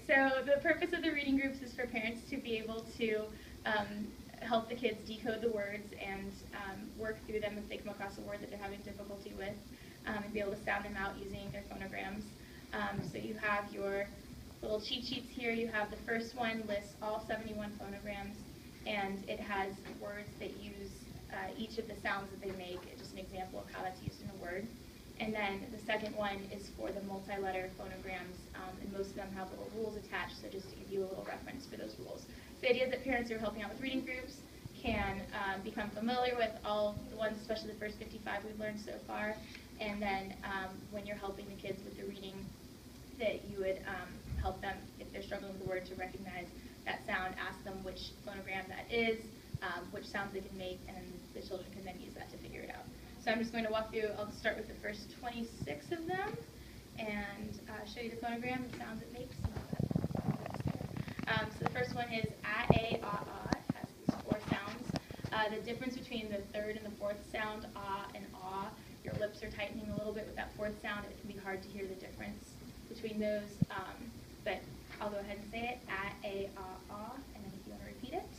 so the purpose of the reading groups is for parents to be able to help the kids decode the words and work through them if they come across a word that they're having difficulty with, and be able to sound them out using their phonograms. So you have your little cheat sheets here. You have the first one lists all 71 phonograms, and it has words that use each of the sounds that they make, just an example of how that's used in a word. And then the second one is for the multi-letter phonograms, and most of them have little rules attached, so just to give you a little reference for those rules. So the idea is that parents who are helping out with reading groups can become familiar with all the ones, especially the first 55 we've learned so far, and then when you're helping the kids with the reading, that you would help them, if they're struggling with the word, to recognize that sound, ask them which phonogram that is, which sounds they can make, and the children can then use that to figure it out. So I'm just going to walk through, I'll start with the first 26 of them, and show you the phonogram, the sounds it makes. So the first one is a, ah, ah. It has these 4 sounds. The difference between the third and the fourth sound, ah and ah, your lips are tightening a little bit with that fourth sound. It can be hard to hear the difference between those, but I'll go ahead and say it. A, ah, ah, and then if you want to repeat it.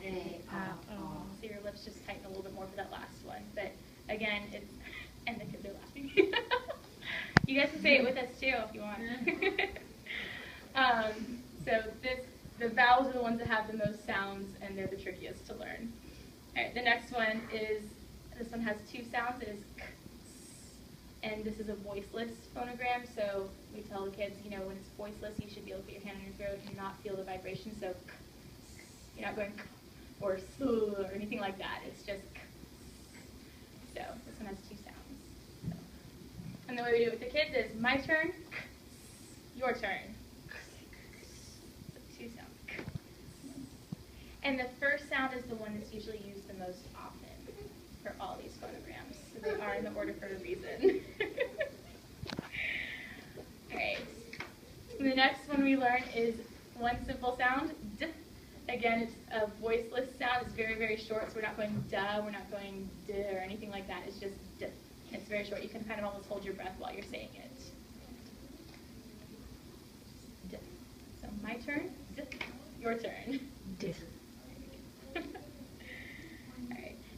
A, ah, ah. So your lips just tighten a little bit more for that last one. But again, it's, and the kids are laughing. You guys can say it with us too if you want. So the vowels are the ones that have the most sounds, and they're the trickiest to learn. All right, the next one is, this one has 2 sounds. It is k, and this is a voiceless phonogram, so we tell the kids, you know, when it's voiceless, you should be able to put your hand on your throat and not feel the vibration, so k, you're not going k, or s, or anything like that. It's just k. So this one has 2 sounds. So. And the way we do it with the kids is my turn, k, your turn. So 2 sounds. K. And the first sound is the one that's usually used the most often for all these phonograms. So they are in the order for a reason. Alright. The next one we learn is one simple sound, d. Again, it's a voiceless sound. It's very, very short, so we're not going duh, we're not going d or anything like that. It's just d. It's very short. You can kind of almost hold your breath while you're saying it. D. So my turn, d. Your turn. D.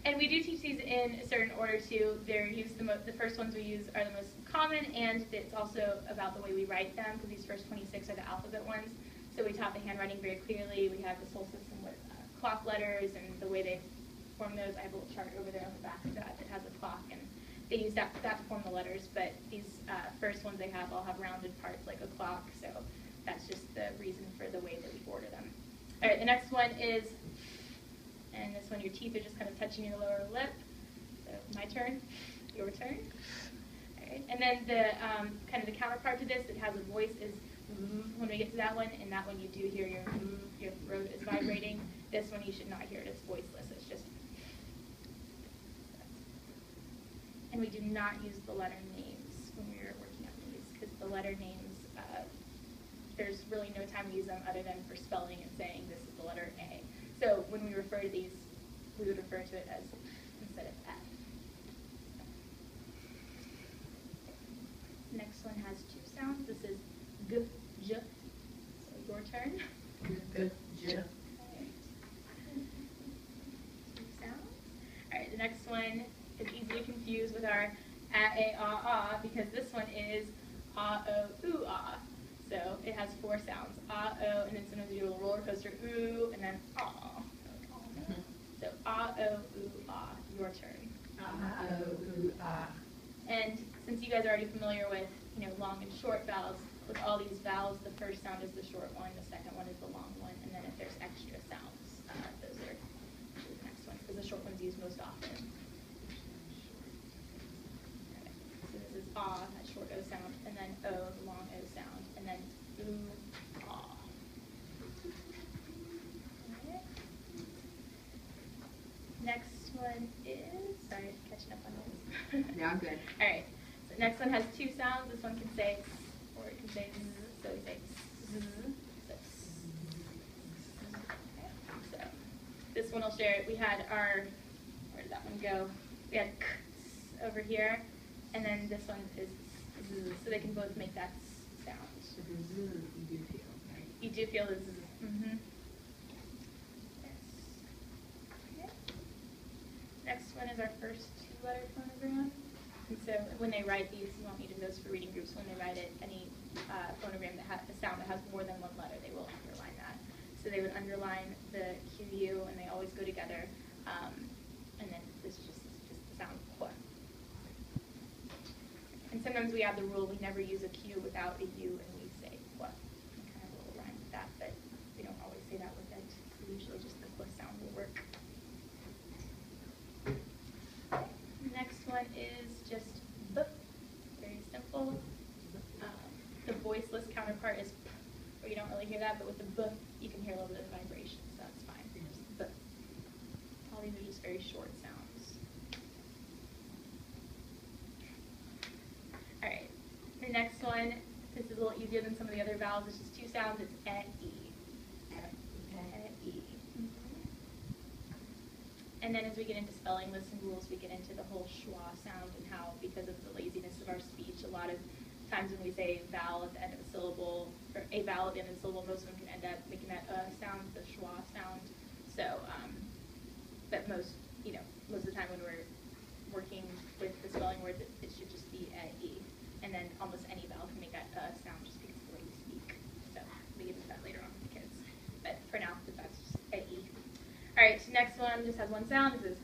And we do teach these in a certain order too. They're used the first ones we use are the most common, and it's also about the way we write them, because these first 26 are the alphabet ones. So we taught the handwriting very clearly. We have this whole system with clock letters and the way they form those. I have a little chart over there on the back of that has a clock, and they use that to form the letters. But these first ones they have all have rounded parts like a clock, so that's just the reason for the way that we order them. All right, the next one is, and this one your teeth are just kind of touching your lower lip. So my turn, your turn. All right, and then the kind of the counterpart to this that has a voice is when we get to that one, and that one you do hear your throat is vibrating. This one you should not hear it. It's voiceless. It's just. And we do not use the letter names when we are working on these, because the letter names, there's really no time to use them other than for spelling and saying this is the letter A. So when we refer to these, we would refer to it as instead of F. Next one has 2 sounds. This is g, j. So your turn. G, j. 2 sounds. All right, the next one is easily confused with our a, ah, ah, because this one is ah, oh, ooh, ah. So it has 4 sounds. Ah, oh, and then sometimes you do a roller coaster, ooh, and then ah. So ah, oh, ooh, ah. Your turn. Ah, oh, ooh, ah. And since you guys are already familiar with, long and short vowels, with all these vowels, the first sound is the short one, the second one is the long one, and then if there's extra sounds, those are the next ones, because the short one's used most often. Okay. So this is ah, that short O sound, and then O, the long O sound, and then ooh, ah. Okay. Next one is, sorry, catching up on this. Yeah, I'm good. All right. So next one has 2 sounds. This one can say s, or it can say z. So we say z. So, okay. So this one I'll share it. We had our, where did that one go? We had k over here, and then this one is z. So they can both make that sound. So the z you do here. You do feel this is, Yes. Okay. Next one is our first two-letter phonogram. And so when they write these, you won't need to those for reading groups. When they write it, any phonogram that has a sound that has more than one letter, they will underline that. So they would underline the QU, and they always go together. And then this is just the sound qu. And sometimes we have the rule we never use a Q without a U, and we say qu. We kind of will rhyme with that, but we don't always say that with it. So usually just the qu sound will work. Next one is just b. Very simple. The voiceless counterpart is p, where you don't really hear that, but with the b, you can hear a little bit of vibration, so that's fine. Just b. All these are just very short sounds. All right. The next one, this is a little easier than some of the other vowels. It's just two sounds. It's e. E. And then as we get into spelling lists and rules, we get into the whole schwa sound and how, because of the laziness of our speech, a lot of times when we say vowel at the end of a syllable, or a vowel at the end of a syllable, most of them can end up making that sound, the schwa sound. So, but most of the time when we're working with the spelling words, it should just be e. And then almost any vowel can make that sound just because of the way we speak. So we get into that later on with the kids. But for now, that's just e. All right, so next one just has one sound. This is,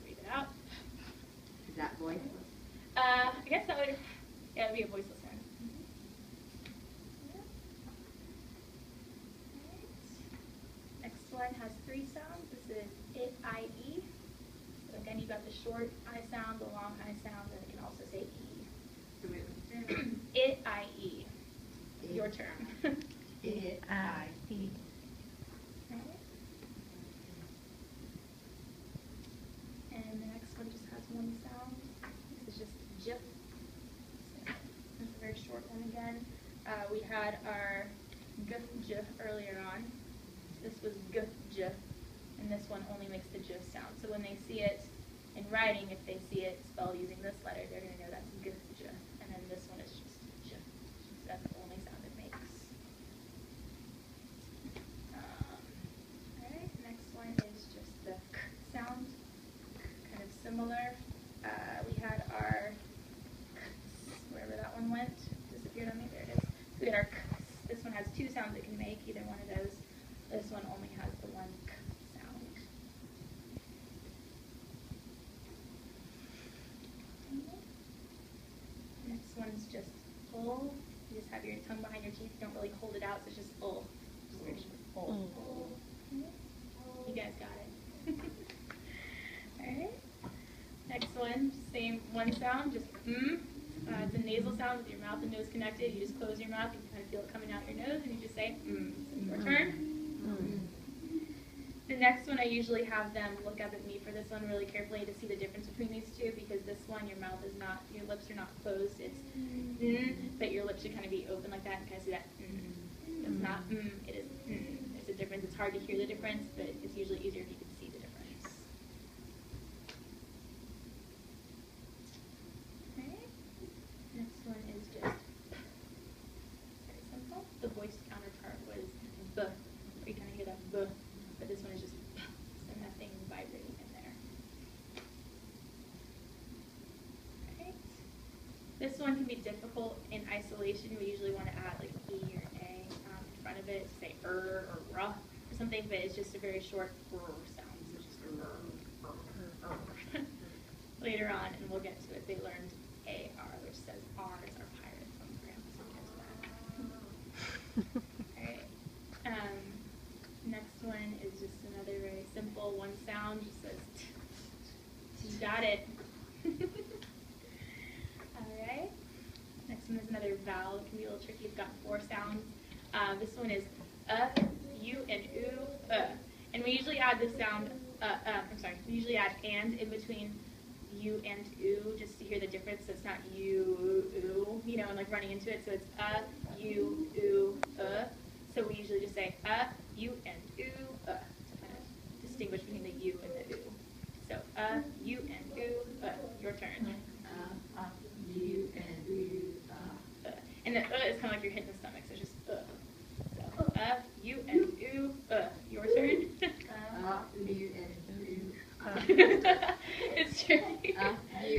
breathe it out. Is that voiceless? I guess that would, yeah, it would be a voiceless one. Right. Next one has three sounds. This is it, I, E. So again, you got the short I sound, the long I sound, and it can also say E. It, I, E. Your turn. It, I, E. And the next one just has one sound. This is just j. It's a very short one again. We had our g, j earlier on. This was g, j, and this one only makes the j sound. So when they see it in writing, if they see it spelled using this letter, they're going to know that's g, j. And then this one is just j. So that's the only sound it makes. Alright, next one is just the k sound. Kind of similar. We had our wherever that one went, disappeared on me. There it is. We had our this one has two sounds it can make, either one of those. This one only has the one k sound. Next one's just ul. You just have your tongue behind your teeth. You don't really hold it out, so it's just ul. Just very short. Ul. You guys got it. Alright. Next one, same one sound, just it's a nasal sound with your mouth and nose connected. You just close your mouth, you can kind of feel it coming out your nose, and you just say It's your turn. The next one, I usually have them look up at me for this one really carefully to see the difference between these two, because this one, your mouth is not, your lips are not closed. It's but your lips should kind of be open like that, and kind of see that It's not it is There's a difference. It's hard to hear the difference, but it's usually easier if you can see the difference. Next one is just very simple. The voiced counterpart was b, where you kind of hear that b, but this one is just p, so nothing vibrating in there. Right. This one can be difficult in isolation. We usually want to add like E or A in front of it, say or r or something, but it's just a very short r sound. So it's just r. Later on, and we'll get to it, they learned AR, which says R is our pirate phonogram. So Alright. Next one is just another very simple one sound, just says t. You got it. Alright. Next one is another vowel. It can be a little tricky. It's got four sounds. This one is U, and oo, and we usually add the sound, we usually add and in between U and oo, just to hear the difference. So it's not you, oo, and like running into it. So it's you, oo, So we usually just say you, and oo, to kind of distinguish between the U and the oo. So you, and oo, your turn. You, and oo, And the is kind of like you're hitting the stomach, so it's just U, and U, Your turn. U, and U. It's true. U,